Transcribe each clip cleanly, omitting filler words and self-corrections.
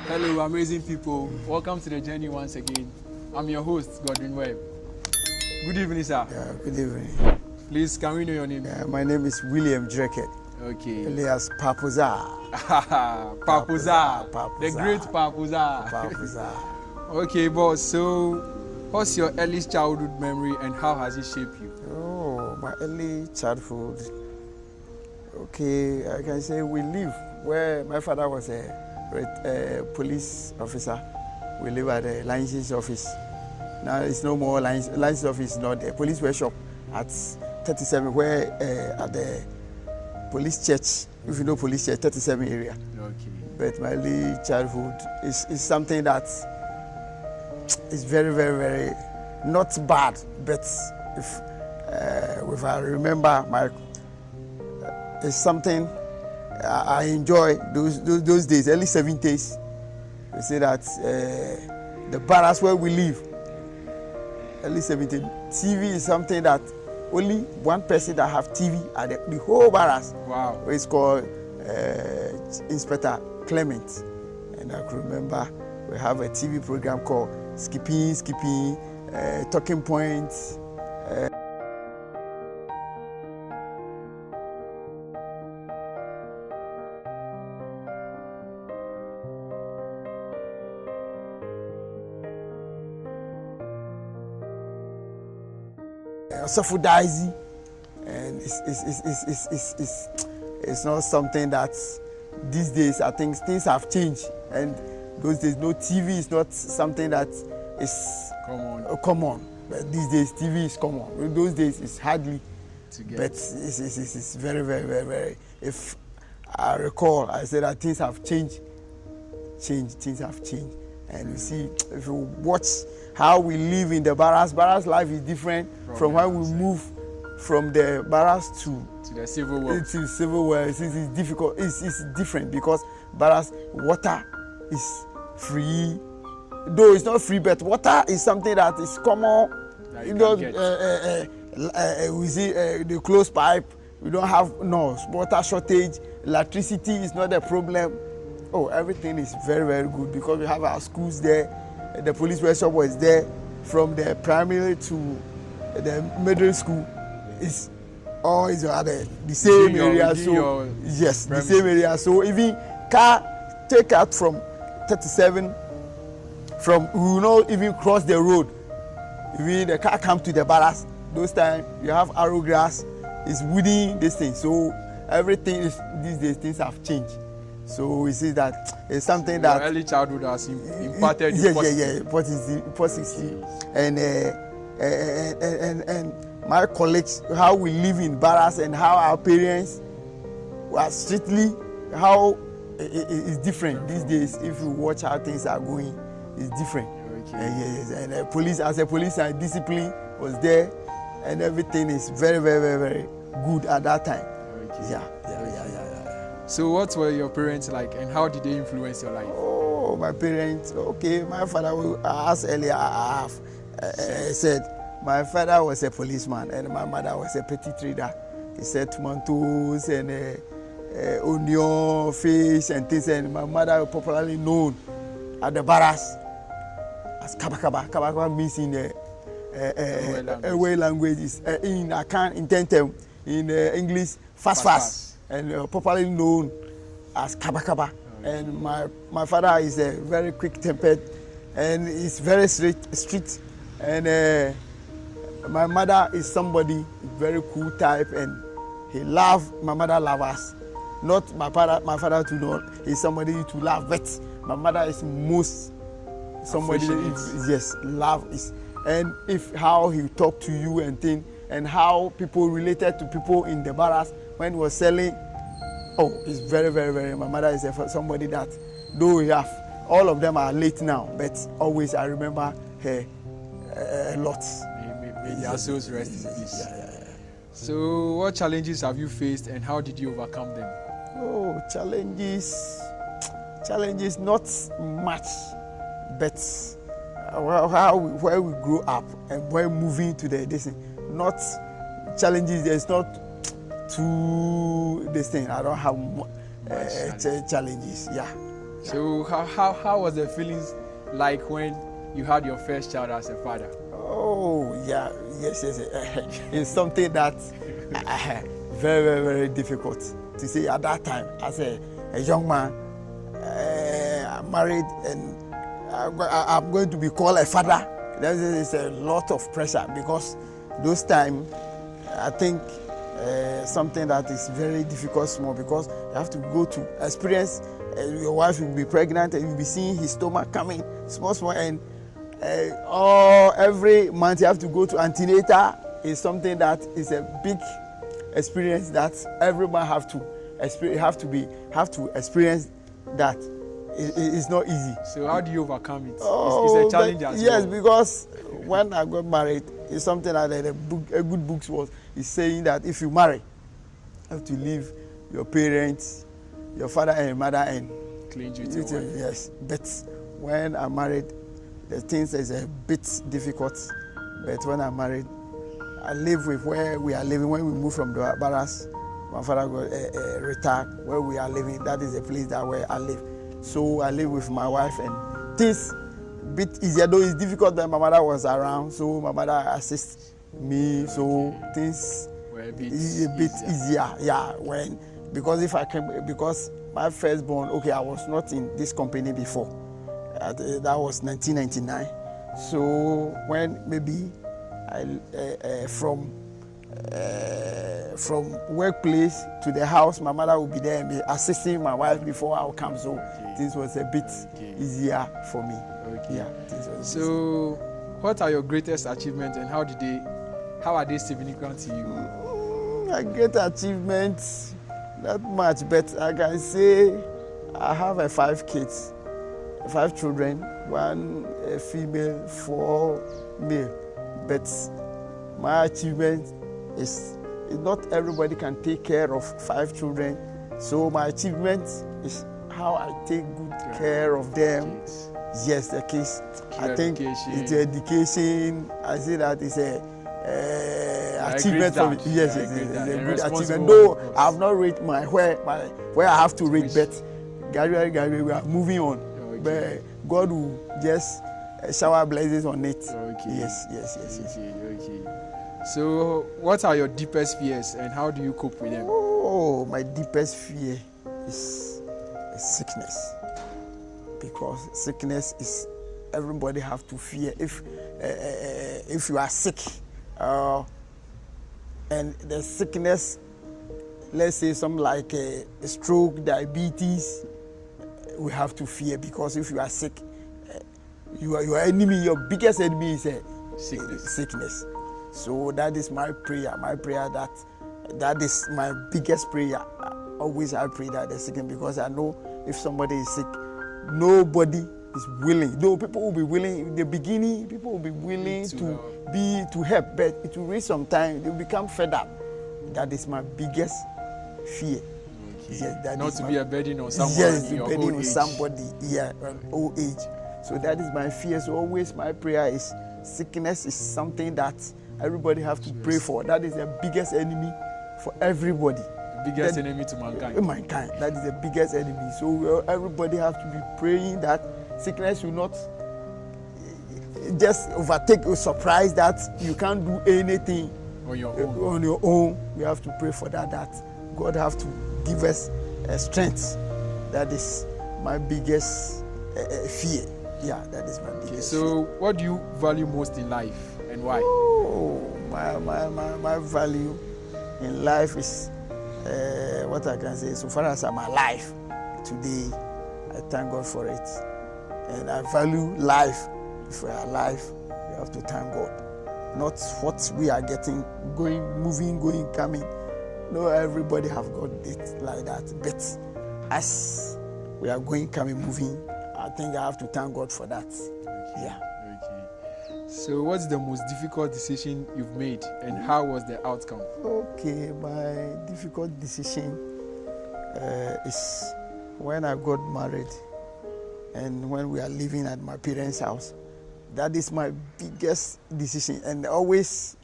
Hello, amazing people. Welcome to the journey once again. I'm your host, JOURNiY. Good evening, sir. Yeah, good evening. Please, can we know your name? My name is William Dreket. Okay. Alias Papuza. Papuza. The great Papuza. Papuza. Okay, boss. So, what's your earliest childhood memory and how has it shaped you? Oh, my early childhood. Okay, I can say we live where my father was a police officer. We live at the license office. Now it's no more license office, not a police workshop at 37, where at the police church, if you know police church, 37 area. Okay. But my early childhood is something that is very, very, very not bad. But if I remember it's something I enjoy those days, early 70s. We say that the barracks where we live, early 70s, TV is something that only one person that have TV at the whole barracks. Wow. It's called Inspector Clement. And I can remember we have a TV program called Skipping, Talking Points. Subsidizing, and it's not something that these days I think things have changed, and those days no TV is not something that is common. But these days TV is common. In those days it's hardly to get. But it's very, very, very, very. If I recall, I said that things have changed. Things have changed, and you see if you watch how we live in the barracks life is different from when we move from the barracks to the civil world. To civil world, it's difficult. It's different because barracks water is free, though it's not free, but water is something that is common. That you know, we see the closed pipe. We don't have water shortage. Electricity is not a problem. Oh, everything is very, very good because we have our schools there. The police workshop was there from the primary to the middle school. It's always at the same area. So yes, the same area. So even car take out from 37, from we will not even cross the road. Even the car come to the barracks. Those times you have arrow grass. It's wooden this thing. So everything is these days things have changed. So we see that it's something that early childhood has imparted positive. And my colleagues, how we live in barracks and how our parents were strictly, how it's different these days. If you watch how things are going, it's different. Okay. And police, as a police and discipline was there, and everything is very, very, very, very good at that time. Okay. Yeah. So what were your parents like and how did they influence your life? Oh, my parents, okay, my father, I asked earlier, I said my father was a policeman and my mother was a petty trader. He said tomatoes and onion, fish and things, and my mother was popularly known at the barracks as Kabakaba. Kabakaba means in the way languages, in Akan, in Tentem, in English, fast. And popularly known as Kabakaba. Okay. And my father is a very quick-tempered and is very strict. And my mother is somebody very cool type, and my mother loves us. Not my father to know. He's somebody to love, but my mother is most somebody love is, and if how he talk to you and thing, and how people related to people in the barracks. When he was selling, it's very, very, very. My mother is somebody that, though we have, all of them are late now, but always I remember her a lot. May their souls rest in peace. Yeah. So, what challenges have you faced and how did you overcome them? Oh, challenges not much, but where we grew up and where moving to the distance, not challenges. There's not too this thing. I don't have challenges. Yeah. So how was the feelings like when you had your first child as a father? Oh, yeah, yes. It's something that very, very, very difficult to say at that time. As a young man, I'm married and I'm going to be called a father. That is a lot of pressure because those times, I think something that is very difficult small because you have to go to experience. Your wife will be pregnant and you'll be seeing his stomach coming small, and every month you have to go to antenatal. Is something that is a big experience that everyone have to experience that. It's not easy. So how do you overcome it? Oh, it's a challenge as well. Yes, because when I got married, it's something that a good book is saying that if you marry, you have to leave your parents, your father and your mother, and cling to your wife. Yes, but when I'm married, the things is a bit difficult. But when I'm married, I live with where we are living. When we moved from the barracks, my father got retired. Where we are living, that is the place that where I live. So I live with my wife, and things a bit easier. Though it's difficult that my mother was around, so my mother assists me. So things were a bit easier. Yeah, because my firstborn. Okay, I was not in this company before. That was 1999. So when maybe from workplace to the house, my mother will be there and be assisting my wife before I will come. So this was a bit easier for me. Okay. Yeah. So, what are your greatest achievements and how are they significant to you? My great achievements, not much, but I can say I have 5 kids, 5 children, 1 female, 4 male. But my achievement is not everybody can take care of 5 children. So my achievement is how I take good care of them. Kids. Yes, the kids. I think it's education. I say that it's a achievement for me. Yes, it's a good achievement. Though I have not reached where I have to reach, but gradually we are moving on. Okay. But God will just shower blessings on it. Okay. Yes. Okay. So, what are your deepest fears and how do you cope with them? Oh, my deepest fear is sickness. Because sickness is everybody have to fear. If you are sick, and the sickness, let's say something like a stroke, diabetes, we have to fear because if you are sick, your enemy, your biggest enemy is sickness. So that is my prayer. My prayer that is my biggest prayer. Always I pray that the sickness, because I know if somebody is sick, nobody is willing. Though people will be willing in the beginning, people will be willing to help, but it will reach some time they will become fed up. That is my biggest fear. Okay. Yes, that not is to be a burden on someone. Yes, in your burden old on age. somebody. Yeah, an old age. So that is my fear. So always my prayer is sickness is something that everybody have to pray for. That is the biggest enemy for everybody. The biggest enemy to mankind. Mankind. That is the biggest enemy. So everybody have to be praying that sickness will not just overtake you, surprise that you can't do anything On your own. On your own. We have to pray for that God have to give us strength. That is my biggest fear. Yeah, that is my biggest fear. So, what do you value most in life and why? Oh, my value in life is what I can say. So far as I'm alive today, I thank God for it. And I value life. If we are alive, we have to thank God. Not what we are getting, moving, coming. No, everybody have got it like that. But as we are going, coming, moving, I think I have to thank God for that. Yeah. Okay. So, what's the most difficult decision you've made, and how was the outcome? Okay, my difficult decision is when I got married and when we are living at my parents' house. That is my biggest decision, and always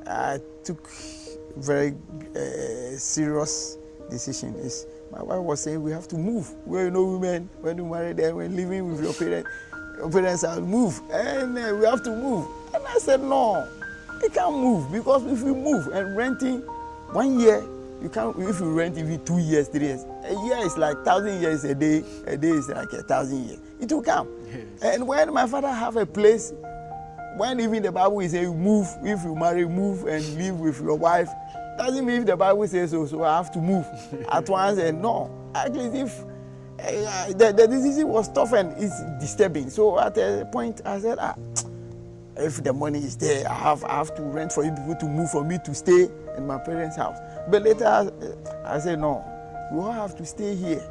I took very serious decision. Is my wife was saying we have to move. Well, you know, women, when you marry them, when living with your parents have move, and we have to move. And I said, no, we can't move, because if we move and renting 1 year, you can't. If you rent even 2 years, 3 years, a year is like 1,000 years a day is like 1,000 years. It will come. Yes. And when my father have a place, when even the Bible is saying move, if you marry, move and live with your wife, doesn't mean if the Bible says so, so I have to move at once. And no, at least if the decision was tough and it's disturbing. So at a point I said, if the money is there, I have to rent for you people to move for me to stay in my parents' house. But later I said, no, we all have to stay here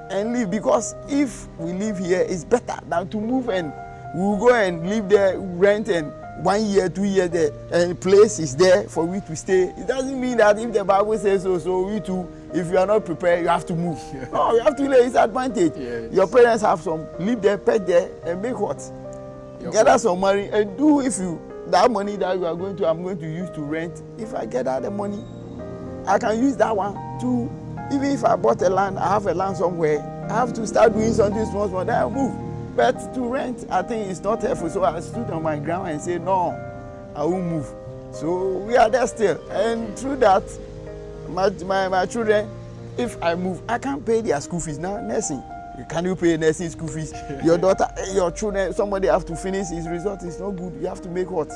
and live, because if we live here, it's better than to move and we'll go and live there, rent, and 1 year, 2 years there, and place is there for we to stay. It doesn't mean that if the Bible says so, so we too, if you are not prepared, you have to move. Yeah. No, you have to lay its advantage. Yes. Your parents have some, live there, pet there, and make what? Gather some money and do. If you, that money that you are going to, I'm going to use to rent, if I gather the money, I can use that one to, even if I bought a land, I have a land somewhere, I have to start doing something small, then I'll move. But to rent, I think it's not helpful. So I stood on my ground and said, no, I won't move. So we are there still. And through that, my children, if I move, I can't pay their school fees. Now, nursing, can you pay nursing school fees? Your daughter, your children, somebody have to finish his result. It's not good. You have to make what?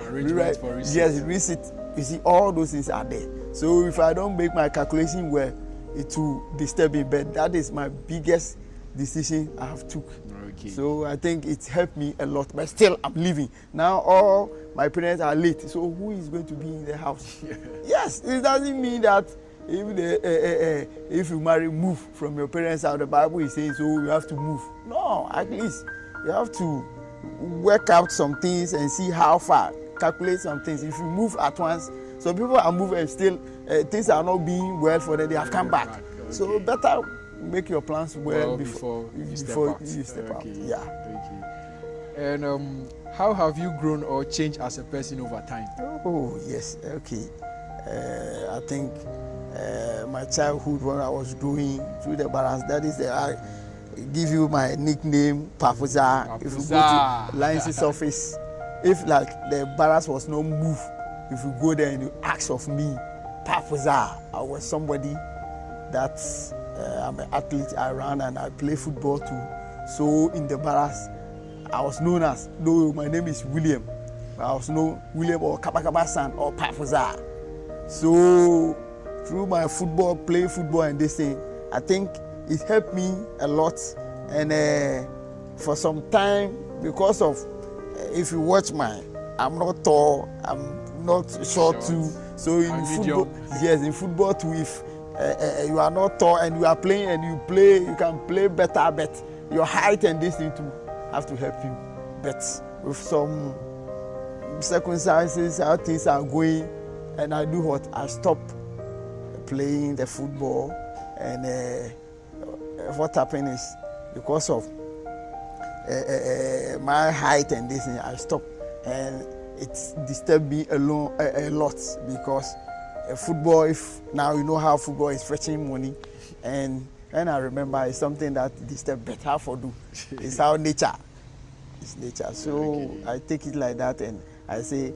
Arrangement for receipt. Yes, receipt. You see, all those things are there. So if I don't make my calculation well, it will disturb me. But that is my biggest decision I have took. Okay. So I think it helped me a lot. But still, I'm living. Now all my parents are late. So who is going to be in the house? Yes, it doesn't mean that if you marry, move from your parents' house. The Bible is saying so you have to move. No, at least you have to work out some things and see how far. Calculate some things. If you move at once, some people are moving and still things are not being well for them. They have come back. Okay. So better make your plans well before you step out. Yeah. Okay. And how have you grown or changed as a person over time? Oh yes. Okay. I think my childhood, when I was growing through the balance, that is I give you my nickname, Papuza. If you go to Lions' office, if like the barracks was no move, if you go there and you ask of me, Papuza, I was somebody that I'm an athlete. I ran and I play football too. So in the barracks, I was known as, no, my name is William. I was known William or Kabakaba son or Papuza. So through my football, play football and this thing, I think it helped me a lot. And for some time, because of, if you watch I'm not tall, I'm not short too. So in football, yes, in football too, if you are not tall and you are playing and you can play better, but your height and this thing too have to help you. But with some circumstances, how things are going, and I do what? I stop playing the football, and what happened is because of my height and this thing, I stopped, and it disturbed me a lot because football, if now you know how football is fetching money, and I remember it's something that disturbs better for do. It's how nature. It's nature. So I take it like that, and I say,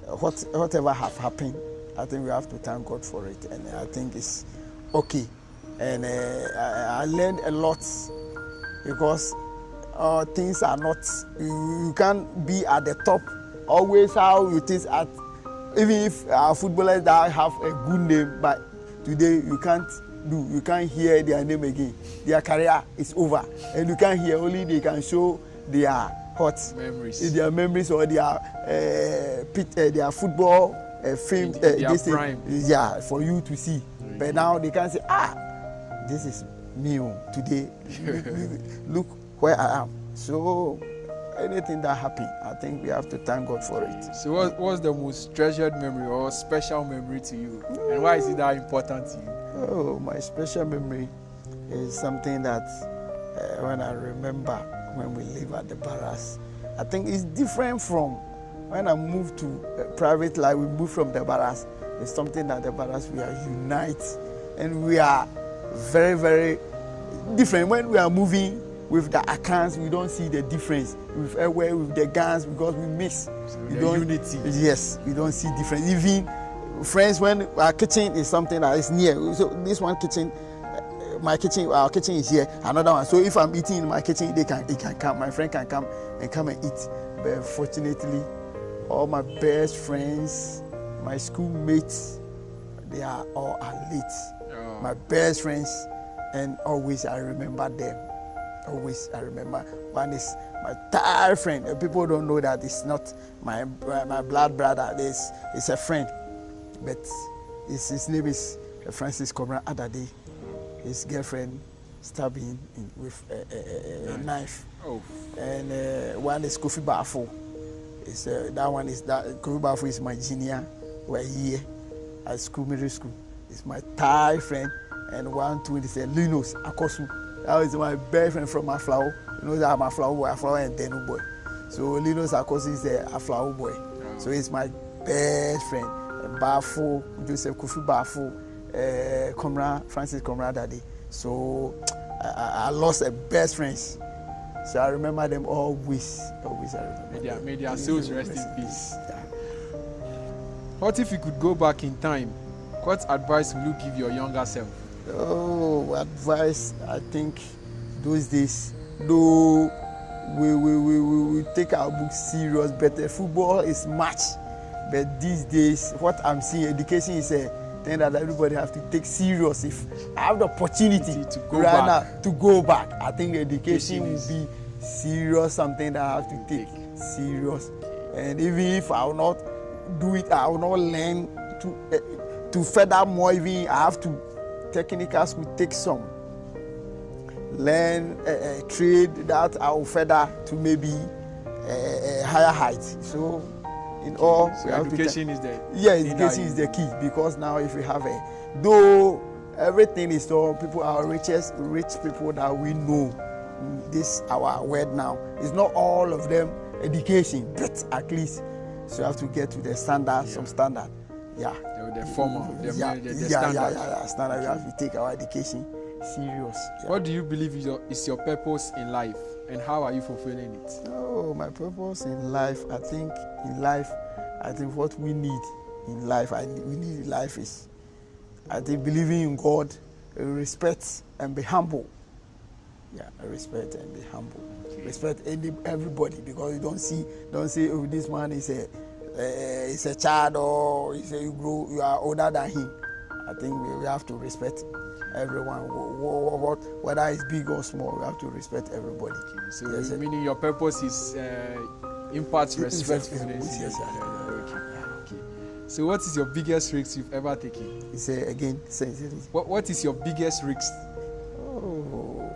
whatever have happened, I think we have to thank God for it, and I think it's okay. And I learned a lot because things are not. You can't be at the top always. How you think at. Even if our footballers that have a good name, but today you can't hear their name again. Their career is over, and you can't hear. Only they can show their memories or their football film. Their prime. Yeah, for you to see. Mm-hmm. But now they can say, this is me today. Look where I am. So. Anything that happened, I think we have to thank God for it. So what's the most treasured memory or special memory to you? And why is it that important to you? Oh, my special memory is something that when I remember when we live at the barracks, I think it's different from when I moved to private life. We moved from the barracks. It's something that the barracks, we are united and we are very, very different. When we are moving with the accounts, we don't see the difference. With everywhere, with the guns, because we mix. The unity. Yes, we don't see difference. Even friends, when our kitchen is something that is near, so this one kitchen, my kitchen, our kitchen is here, another one. So if I'm eating in my kitchen, he can come. My friend can come and eat. But fortunately, all my best friends, my schoolmates, they are all late. Oh. My best friends, and always I remember them. Always I remember. One is my entire friend. People don't know that it's not my blood brother. It's a friend, but his name is Francis Cobra. Other day, his girlfriend stabbed him with a knife. Oh. And one is Kofi Bafo. Kofi Bafo is my junior. We're here at school, middle school. It's my Thai friend. And one, two, is Linus Akosu. That was my best friend from Aflao. You know that I'm Aflao and Denu boy. So Linus Akosu is a Aflao boy. Oh. So he's my best friend. Bafo, Joseph Kofi Bafo, Francis Comrade Daddy. So I lost a best friends. So I remember them always. Always I remember. May their souls rest in peace. Yeah. What if you could go back in time? What advice will you give your younger self? Oh, advice, I think those days, though we take our books serious, but football is much. But these days, what I'm seeing, education is a thing that everybody have to take serious. If I have the opportunity to go back, I think education will be serious, something that I have to take serious. And even if I will not do it, I will not learn to further more. Even I have to technical school, take some, learn a trade that I will further to maybe a higher height. So in all, so education is the education is the key, because now if we have though everything is so, people are rich people that we know in this our world now. It's not all of them education, but at least so you have to get to the standard, some standard. Yeah. The formal, the standard. Standard. We have to take our education serious. Yeah. What do you believe is your purpose in life, and how are you fulfilling it? Oh, my purpose in life, I think what we need in life, is, I think, believing in God, respect and be humble. Yeah, respect and be humble. Okay. Respect everybody, because you don't say, oh, this man is a child, or you are older than him. I think we have to respect everyone, whether it's big or small. We have to respect everybody. Okay. So meaning your purpose is impart respectfulness. Yes. Okay. So what is your biggest risk you've ever taken? Say again. What is your biggest risk? Oh,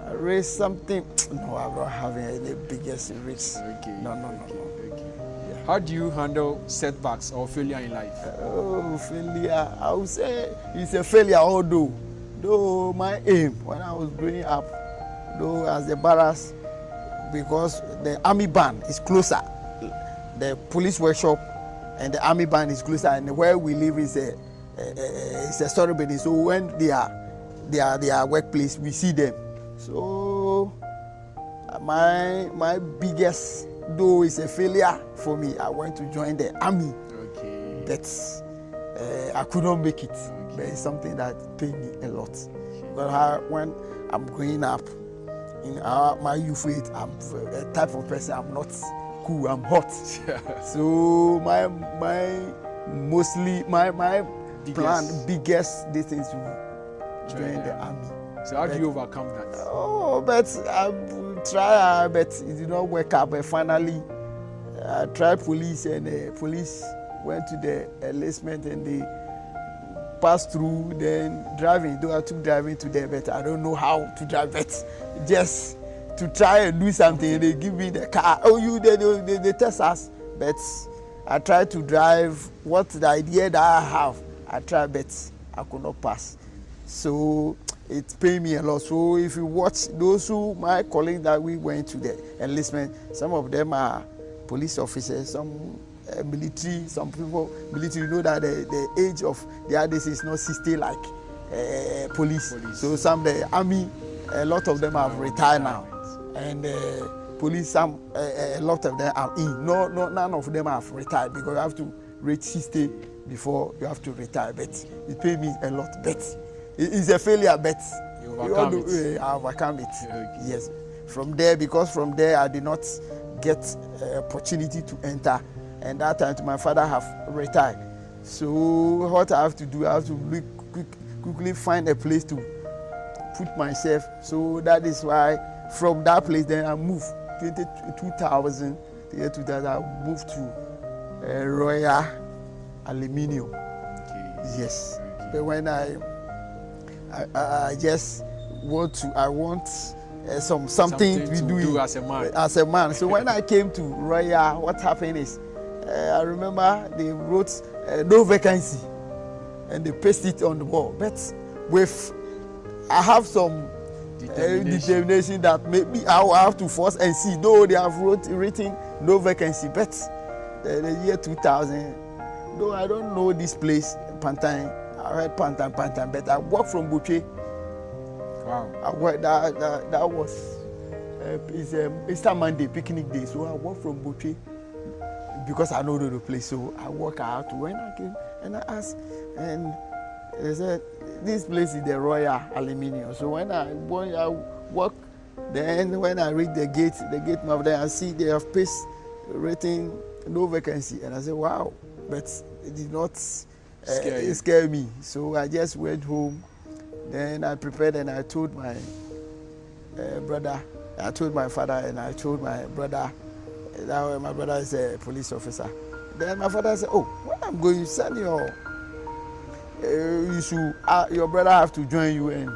I risk something. No, I'm not having any biggest risk. Okay. No. How do you handle setbacks or failure in life? Oh, failure. I would say it's a failure, though my aim when I was growing up, though as the barracks, because the army band is closer, the police workshop and the army band is closer, and where we live is a story building. So when they are their workplace, we see them. So my biggest, though it's a failure for me, I went to join the army. Okay. But I couldn't make it. Okay. But it's something that paid me a lot. But when I'm growing up, in my youth age, I'm the type of person, I'm not cool, I'm hot. So my biggest this is to join the army. So how do you overcome that? Oh, but I try, but it did not work out. But finally, I tried police, and police went to the enlistment, and they passed through. Then driving, though I took driving to them, but I don't know how to drive. But just to try and do something, they give me the car. Oh, they test us. But I tried to drive. What the idea that I have, I tried, but I could not pass. So it paid me a lot. So if you watch my colleagues that we went to the enlistment, some of them are police officers, some military, some people military. You know that the age of the others is not 60 like police. So some the army, a lot of them have retired now, and police, some a lot of them are in. No, none of them have retired because you have to reach 60 before you have to retire. But it paid me a lot. But it's a failure. But I overcome it. Okay. Yes. From there, because from there I did not get opportunity to enter, and that time my father have retired. So what I have to do, I have to quickly find a place to put myself. So that is why from that place then I moved. 2000, the year 2000, I moved to Royal Aluminium. Okay. Yes. Okay. But when I just want something to do as a man. As a man. So when I came to Royal, what happened is, I remember they wrote no vacancy, and they pasted it on the wall. But I have some determination that maybe I will have to force and see. Though they have written no vacancy, but the year 2000, though I don't know this place, Pantan. I heard Pantan, but I work from Boucher. Wow. I work that was it's Easter Monday picnic day, so I work from Boucher because I know the place. So I work out. When I came and I asked, and they said this place is the Royal Aluminium. So when I walk, then when I read the gate map, then I see they have written no vacancy, and I said wow, but it did not scare me. So I just went home. Then I prepared and I told my brother, I told my father, and I told my brother. That my brother is a police officer. Then my father said, "Oh, when I'm going, you send your your brother have to join you, and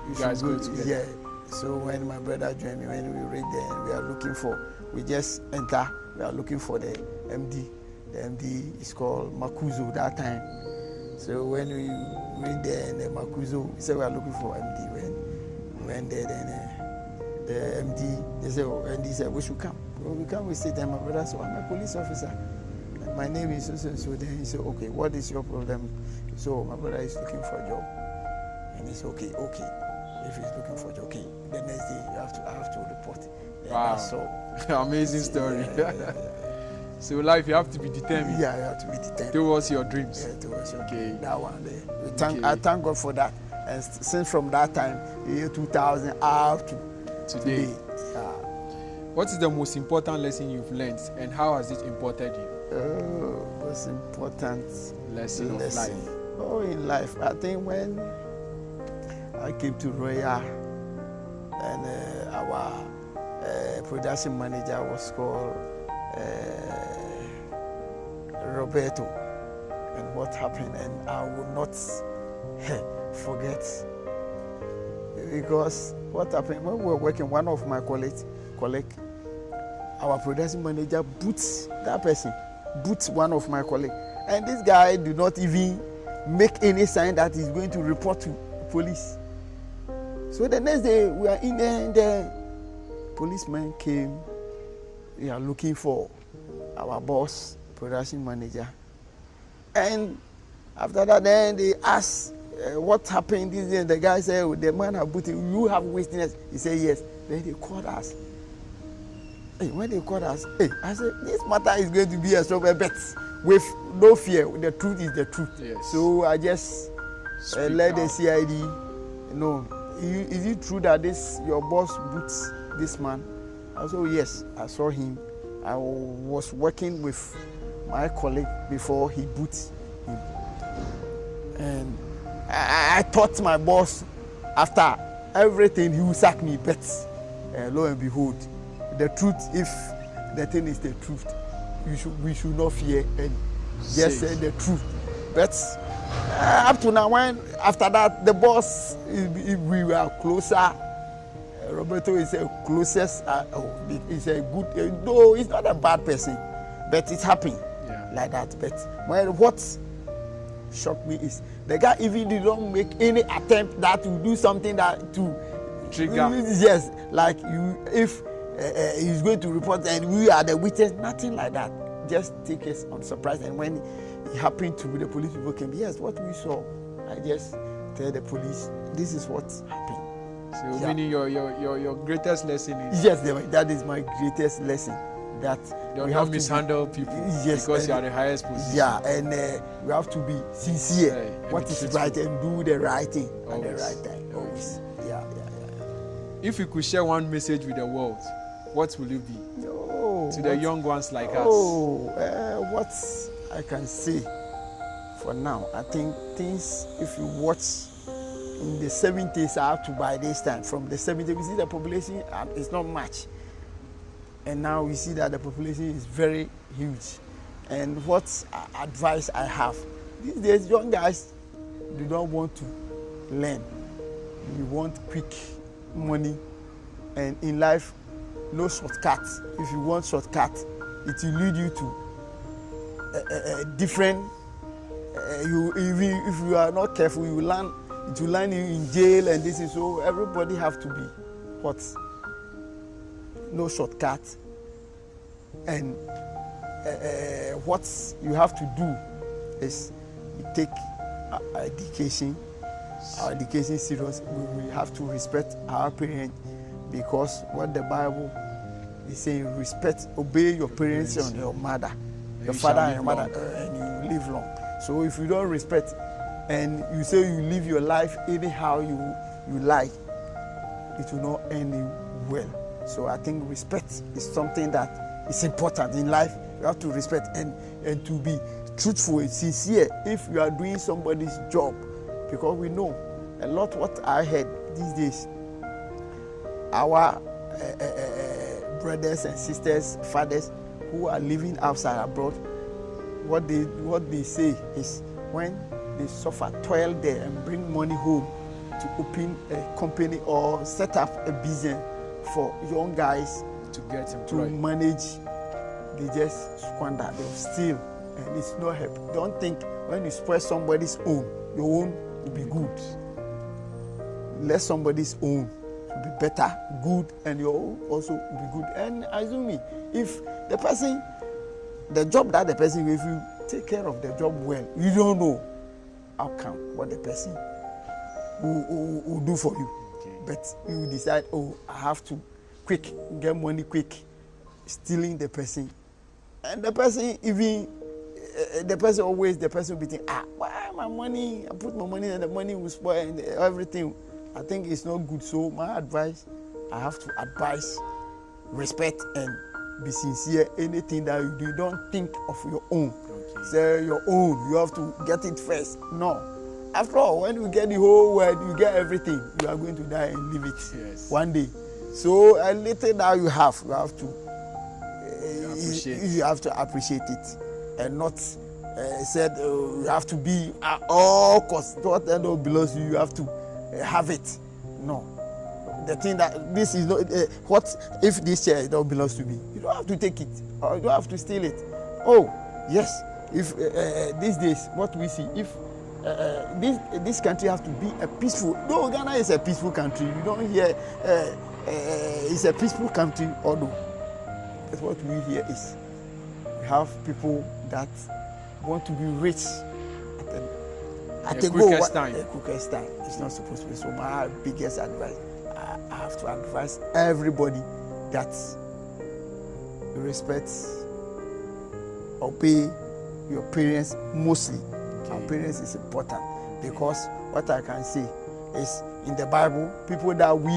you guys go together." Yeah. So when my brother joined me, when we read there, and we are looking for, we just enter. We are looking for the MD. The MD is called Makuzo that time. So when we read there and the Makuzo, we said we are looking for MD. When we went there, then the MD, they said, MD said we should come. When we come, we sit there. My brother said, I'm a police officer. And my name is so. Then he said, okay, what is your problem? So my brother is looking for a job. And he said, okay. If he's looking for a job, okay. The next day I have to report. Then wow. So amazing story. Yeah. So life, you have to be determined. Yeah, you have to be determined. Towards your dreams. Yeah, towards your okay. That one there. I thank God for that. And since from that time, the year 2000 up to today. Yeah. What is the most important lesson you've learned, and how has it impacted you? Most important lesson of life. Oh, in life, I think when I came to Royal, and our production manager was called Roberto, and what happened, and I will not forget, because what happened when we were working, one of my colleagues, our production manager boots one of my colleagues, and this guy did not even make any sign that he's going to report to police. So the next day we are in there, and the policeman came. We are looking for our boss, production manager, and after that, then they asked what happened. This day, the guy said, oh, the man have put it. You have witness? He said yes. Then they called us. Hey, when they called us, I said this matter is going to be a struggle, but with no fear. The truth is the truth. Yes. So I just let the CID know. Is it true that your boss boots this man? I said, oh, yes, I saw him. I was working with my colleague before he boots him. And I thought my boss, after everything, he would sack me. But lo and behold, the truth, if the thing is the truth, we should not fear and just say the truth. But up to now, after that, the boss, we were closer. Roberto is the closest. He's a good, though he's not a bad person, but it's happening like that. But what shocked me is the guy even did not make any attempt that to do something that to trigger. Yes, like you, if he's going to report and we are the witness, nothing like that. Just take us on surprise. And when it happened to me, the police people came. Yes, what we saw. I just tell the police this is what happened. So meaning your greatest lesson is yes, that is my greatest lesson. That don't have mishandle people because you are the highest position. Yeah, and we have to be sincere. What is right and do the right thing at the right time. Always. Yeah. If you could share one message with the world, what will it be? To the young ones like us. What I can say for now, I think things, if you watch in the 70s up to by this time, from the 70s, we see the population is not much. And now we see that the population is very huge. And what advice I have, these days young guys, they don't want to learn. We want quick money, and in life, no shortcuts. If you want shortcut, it will lead you to a different. If you are not careful, it will land you in jail, and this is so. Everybody have to be what? No shortcut. And what you have to do is you take our education serious. We have to respect our parents, because what the Bible is saying, respect, obey your parents and your mother, your father and your mother, and you live long. So if you don't respect and you say you live your life anyhow you like, it will not end you well. So I think respect is something that is important in life. You have to respect and to be truthful and sincere if you are doing somebody's job, because we know a lot what I heard these days. Our brothers and sisters, fathers who are living outside abroad, what they say is when they suffer, toil there and bring money home to open a company or set up a business for young guys to get employed, to manage, they just squander, they'll steal, and it's no help. Don't think when you spoil somebody's own, your own will be good. Let somebody's own be better, good, and your own also will be good. And assuming if the job that the person, if you take care of the job well, you don't know outcome what the person will do for you. Okay. But you decide, I have to get money quick, stealing the person, and the person even the person will be thinking, why my money? I put my money and the money will spoil and everything. I think it's not good. So my advice, I have to advise, respect and be sincere. Anything that you do, don't think of your own. Okay. Say your own, you have to get it first. No. After all, when you get the whole world, you get everything, you are going to die and leave it one day. So a little that you have to you have to appreciate it, and not said you have to be at all costs. Whatever belongs to you, you have to have it. No. The thing that this is not what if this chair don't belongs to me, you don't have to take it or you don't have to steal it. Oh yes, if these days what we see, if this country has to be a peaceful, though Ghana is a peaceful country, you don't hear it's a peaceful country, although that's what we hear is we have people that want to be rich at the quickest time. It's not supposed to be. So my biggest advice, I have to advise everybody that respect, obey your parents mostly. Okay. Our parents is important, because what I can say is in the Bible, people that we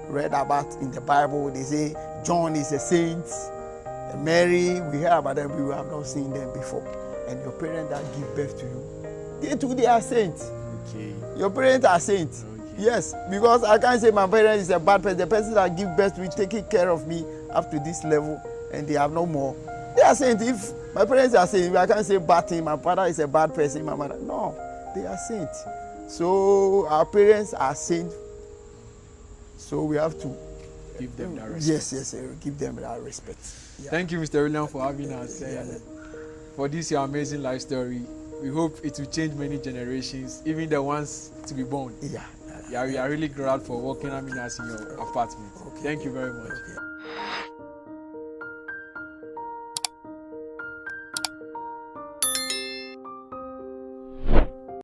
read about in the Bible, they say John is a saint, Mary, we hear about them, we have not seen them before. And your parents that give birth to you, they are saints. Okay. Your parents are saints. Okay. Yes, because I can't say my parents is a bad person. The person that give birth to me, taking care of me up to this level, and they have no more. They are saints. If my parents are saints, I can't say bad thing. My father is a bad person. My mother, no, they are saints. So our parents are saints. So we have to give them that respect. Yes, give them that respect. Yeah. Thank you, Mr. William, for having us. For this your amazing life story. We hope it will change many generations, even the ones to be born. We are really glad for welcoming us in your apartment. Okay. Thank you very much. Okay.